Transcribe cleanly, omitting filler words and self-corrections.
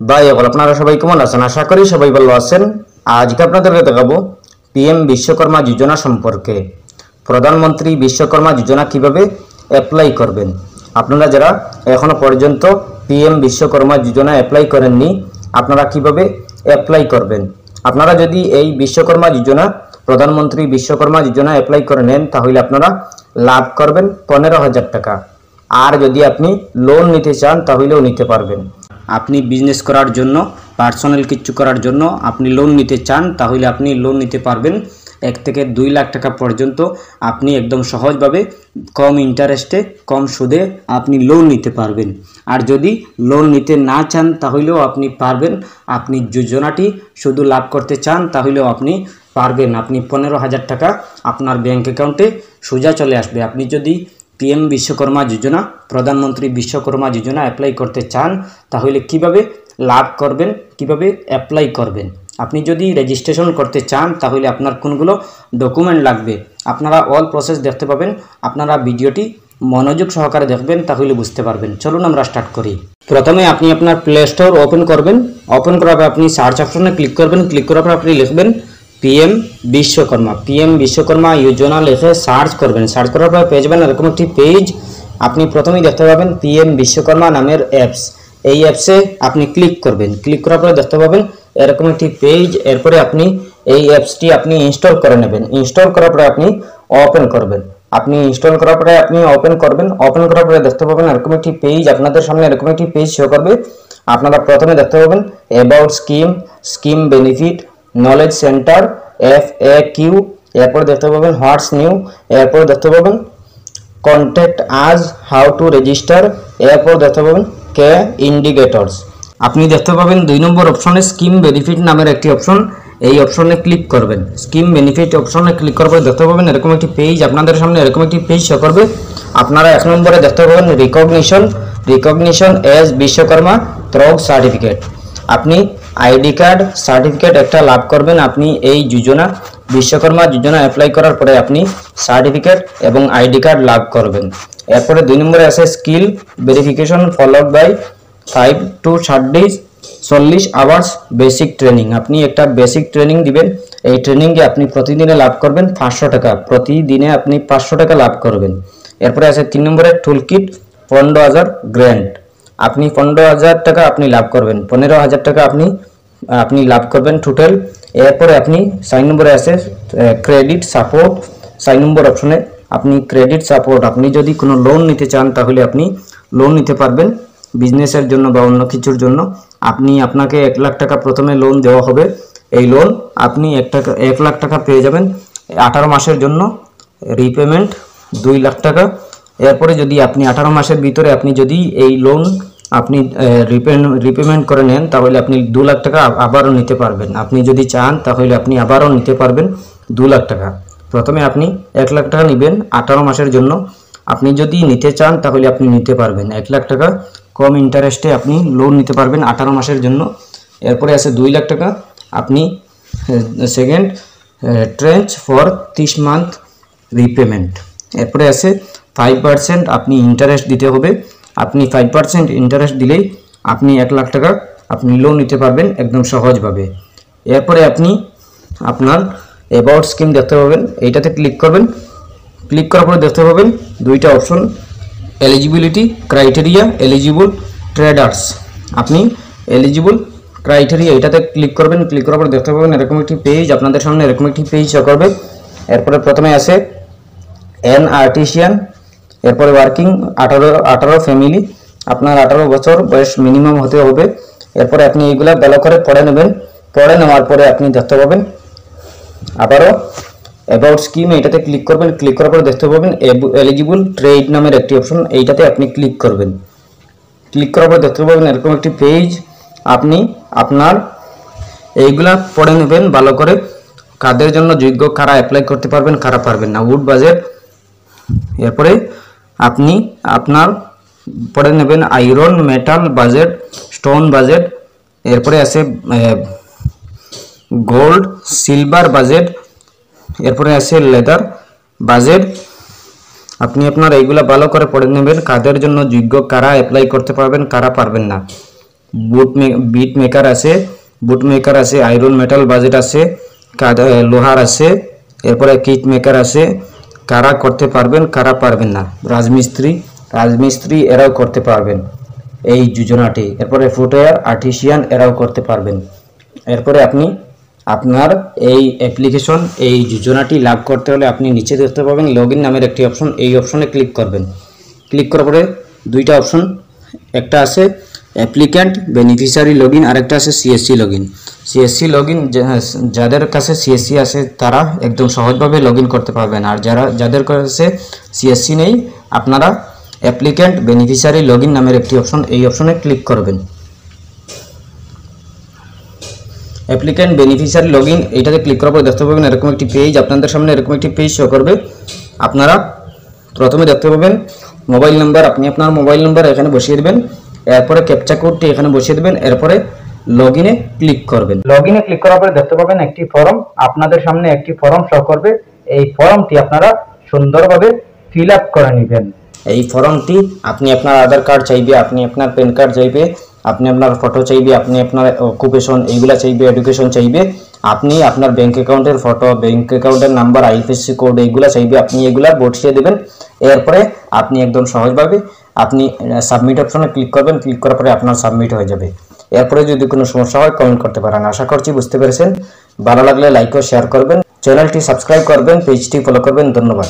ভাই আপনারা সবাই কেমন আছেন? আশা করি সবাই ভালো আছেন। আজকে আপনাদেরকে দেখাবো পিএম বিশ্বকর্মা যোজনা সম্পর্কে। প্রধানমন্ত্রী বিশ্বকর্মা যোজনা কিভাবে অ্যাপ্লাই করবেন। আপনারা যারা এখনো পর্যন্ত পিএম বিশ্বকর্মা যোজনা অ্যাপ্লাই করেননি, আপনারা কিভাবে অ্যাপ্লাই করবেন। আপনারা যদি এই বিশ্বকর্মা যোজনা, প্রধানমন্ত্রী বিশ্বকর্মা যোজনা অ্যাপ্লাই করে নেন, তাহলে আপনারা লাভ করবেন 15,000 টাকা। আর যদি আপনি লোন নিতে চান তাহলেও নিতে পারবেন। আপনি বিজনেস করার জন্য, পার্সোনাল কিছু করার জন্য আপনি লোন নিতে চান, তাহলে আপনি লোন নিতে পারবেন 1 থেকে 2 লাখ টাকা পর্যন্ত। আপনি একদম সহজভাবে কম ইন্টারেস্টে, কম সুদে আপনি লোন নিতে পারবেন। আর যদি লোন নিতে না চান তাহলেও আপনি পারবেন। আপনি যোজনাটি শুধু লাভ করতে চান তাহলেও আপনি পারবেন। আপনি 15,000 টাকা আপনার ব্যাঙ্ক অ্যাকাউন্টে সোজা চলে আসবে। আপনি যদি পিএম বিশ্বকর্মা যোজনা, প্রধানমন্ত্রী বিশ্বকর্মা যোজনা অ্যাপ্লাই করতে চান, তাহলে কিভাবে লাভ করবেন, কিভাবে অ্যাপ্লাই করবেন। আপনি যদি রেজিস্ট্রেশন করতে চান তাহলে আপনার কোনগুলো ডকুমেন্ট লাগবে, আপনারা অল প্রসেস দেখতে পাবেন। আপনারা ভিডিওটি মনোযোগ সহকারে দেখবেন, তাহলে বুঝতে পারবেন। চলুন আমরা স্টার্ট করি। প্রথমে আপনি আপনার প্লে স্টোর ওপেন করবেন। ওপেন করার পর আপনি সার্চ অপশনে ক্লিক করবেন। ক্লিক করার পর আপনি লিখবেন পিএম বিশ্বকর্মা, পিএম বিশ্বকর্মা যোজনা লিখে সার্চ করবেন। সার্চ করার পর পেয়ে যাবেন এরকম একটি পেজ। আপনি প্রথমেই দেখতে পাবেন পিএম বিশ্বকর্মা নামের অ্যাপস। এই অ্যাপসে আপনি ক্লিক করবেন। ক্লিক করার পরে দেখতে পাবেন এরকম একটি পেজ। এরপরে আপনি এই অ্যাপসটি আপনি ইনস্টল করে নেবেন। ইনস্টল করার পরে আপনি ওপেন করবেন। আপনি ইনস্টল করার পরে আপনি ওপেন করবেন। ওপেন করার পরে দেখতে পাবেন এরকম একটি পেজ, আপনাদের সামনে এরকম একটি পেজ শো করবে। আপনারা প্রথমে দেখতে পাবেন about scheme, scheme benefit, knowledge centre, FAQ। এরপর দেখতে পাবেন হোয়াটস নিউ। এরপর দেখতে পাবেন কন্ট্যাক্ট আজ, হাউ টু রেজিস্টার। এরপর দেখতে পাবেন কে ইন্ডিকেটরস। আপনি দেখতে পাবেন 2 নম্বর অপশনে স্কিম বেনিফিট নামের একটি অপশন। এই অপশনে ক্লিক করবেন। স্কিম বেনিফিট অপশনে ক্লিক করার পরে দেখতে পাবেন এরকম একটি পেজ, আপনাদের সামনে এরকম একটি পেজ শো করবে। আপনারা 1 নম্বরে দেখতে পাবেন রিকগনিশন এজ বিশ্বকর্মা থ্রগ সার্টিফিকেট। আপনি আইডি কার্ড সার্টিফিকেট একটা লাভ করবেন। আপনি এই যোজনা, বিশ্বকর্মা যোজনা অ্যাপ্লাই করার পরে আপনি সার্টিফিকেট এবং আইডি কার্ড লাভ করবেন। এরপরে 2 নম্বরে আছে skill verification followed by 5 to 40 hours basic training. আপনি একটা বেসিক ট্রেনিং দিবেন। এই ট্রেনিংয়ে আপনি প্রতিদিনে লাভ করবেন 500 টাকা। প্রতিদিনে আপনি 500 টাকা লাভ করবেন। এরপরে আছে 3 নম্বরে টুল কিট 15,000 গ্র্যান্ড। আপনি 15,000 টাকা আপনি লাভ করবেন। 15,000 টাকা আপনি লাভ করবেন টোটাল। এরপরে আপনি 4 নম্বরে আছে ক্রেডিট সাপোর্ট। 4 নম্বর অপশনে আপনি ক্রেডিট সাপোর্ট, আপনি যদি কোনো লোন নিতে চান তাহলে আপনি লোন নিতে পারবেন বিজনেসের জন্য বা অন্য কিছুর জন্য। আপনাকে 1 লাখ টাকা প্রথমে লোন দেওয়া হবে। এই লোন আপনি 1 লাখ টাকা পেয়ে যাবেন 18 মাসের জন্য। রিপেমেন্ট 2 লাখ টাকা। এরপরে যদি আপনি 18 মাসের ভিতরে আপনি যদি এই লোন আপনি রিপেমেন্ট করে নেন, তাহলে আপনি 2 লাখ টাকা আবারও নিতে পারবেন। আপনি যদি চান তাহলে আপনি আবারও নিতে পারবেন 2 লাখ টাকা। প্রথমে আপনি 1 লাখ টাকা নেবেন 18 মাসের জন্য। আপনি যদি নিতে চান তাহলে আপনি নিতে পারবেন 1 লাখ টাকা কম ইন্টারেস্টে আপনি লোন নিতে পারবেন 18 মাসের জন্য। এরপরে আছে 2 লাখ টাকা আপনি second trench for 30 month repayment. এরপরে আছে 5% আপনি ইন্টারেস্ট দিতে হবে। আপনি 5% ইন্টারেস্ট দিলেই আপনি 1 লাখ টাকা আপনি লোন নিতে পারবেন একদম সহজভাবে। এরপরে আপনি আপনার অ্যাবাউট স্কিম দেখতে পাবেন, এইটাতে ক্লিক করবেন। ক্লিক করার পরে দেখতে পাবেন 2টা option, eligibility criteria, eligible traders. আপনি এলিজিবল ক্রাইটেরিয়া এটাতে ক্লিক করবেন। ক্লিক করার পর দেখতে পাবেন এরকম একটি পেজ, আপনাদের সামনে এরকম একটি পেজ শো করবে। এরপরে প্রথমে আছে এন আর্টিসিয়ান। এরপরে ওয়ার্কিং 18 ফ্যামিলি, আপনার 18 বছর বয়স মিনিমাম হতে হবে। এরপরে আপনি এইগুলা ভালো করে পড়ে নেবেন। পড়ে নেওয়ার পরে আপনি দেখতে পাবেন আবারও অ্যাবাউট স্কিম, এইটাতে ক্লিক করবেন। ক্লিক করার পরে দেখতে পাবেন এলিজিবল ট্রেড নামের একটি অপশন, এইটাতে আপনি ক্লিক করবেন। ক্লিক করার পর দেখতে পাবেন এরকম একটি পেজ। আপনি আপনার এইগুলা পড়ে নেবেন ভালো করে, কাদের জন্য যোগ্য, কারা অ্যাপ্লাই করতে পারবেন, কারা পারবেন না। Wood budget. এরপরে আপনি আপনার পড়ে নেবেন iron metal budget, stone budget. এরপরে আছে গোল্ড সিলভার বাজেট। এরপরে আছে লেদার বাজেট। আপনি আপনার এইগুলা ভালো করে পড়ে নেবেন, কাদের জন্য যোগ্য, কারা অ্যাপ্লাই করতে পারবেন, কারা পারবেন না। বিট মেকার আছে, বুট মেকার আছে, আয়রন মেটাল বাজেট আছে, লোহার আছে, এরপরে কিট মেকার আছে। কারা করতে পারবেন, কারা পারবেন না? রাজমিস্ত্রি এরাও করতে পারবেন এই যোজনাটি। এরপরে ফুটওয়্যার আর্টিসিয়ান এরাও করতে পারবেন। এরপরে আপনি আপনার এই অ্যাপ্লিকেশন, এই যোজনাটি লাভ করতে হলে আপনি নিচে দেখতে পাবেন লগইন নামের একটি অপশন। এই অপশনে ক্লিক করবেন। ক্লিক করার পরে দুইটা অপশন, একটা আছে অ্যাপ্লিক্যান্ট বেনিফিশিয়ারি লগইন, আরেকটা আছে সিএসসি লগইন। সিএসসি লগইন যাদের কাছে সিএসসি আছে তারা একদম সহজভাবে লগইন করতে পারবেন, আর যাদের কাছে সিএসসি নেই আপনারা অ্যাপ্লিক্যান্ট বেনিফিশিয়ারি লগইন নামের একটি অপশন, এই অপশনে ক্লিক করবেন। অ্যাপ্লিক্যান্ট বেনিফিশিয়ারি লগইন এইটাতে ক্লিক করার পর দেখতে পাবেন এরকম একটি পেজ, আপনাদের সামনে এরকম একটি পেজ শো করবে। আপনারা প্রথমে দেখতে পাবেন মোবাইল নাম্বার, আপনি আপনার মোবাইল নাম্বার এখানে বসিয়ে দেবেন। এরপরে ক্যাপচা কোডটি এখানে বসিয়ে দেবেন। এরপরে লগইনে ক্লিক করবেন। লগইনে ক্লিক করার পরে দেখতে পাবেন একটি ফর্ম, আপনাদের সামনে একটি ফর্ম শো করবে। এই ফর্মটি আপনারা সুন্দরভাবে ফিল আপ করে নেবেন। এই ফর্মটি আপনি আপনার আধার কার্ড চাইবে, আপনি আপনার প্যান কার্ড চাইবে, আপনি আপনার ফটো চাইবে, আপনি আপনার অকুপেশন এইগুলা চাইবে, এডুকেশন চাইবে, আপনি আপনার ব্যাংক অ্যাকাউন্টের ফটো, ব্যাংক অ্যাকাউন্টের নাম্বার, আইএফএসসি কোড এইগুলা চাইবে, আপনি এগুলা বসিয়ে দেবেন। এরপরে আপনি একদম সহজভাবে আপনি সাবমিট অপশনে ক্লিক করবেন। ক্লিক করার পরে আপনার সাবমিট হয়ে যাবে। এরপরে যদি কোনো সমস্যা হয় কমেন্ট করতে পারেন। আশা করছি বুঝতে পেরেছেন। ভালো লাগলে লাইক ও শেয়ার করবেন, চ্যানেলটি সাবস্ক্রাইব করবেন, পেজটি ফলো করবেন। ধন্যবাদ।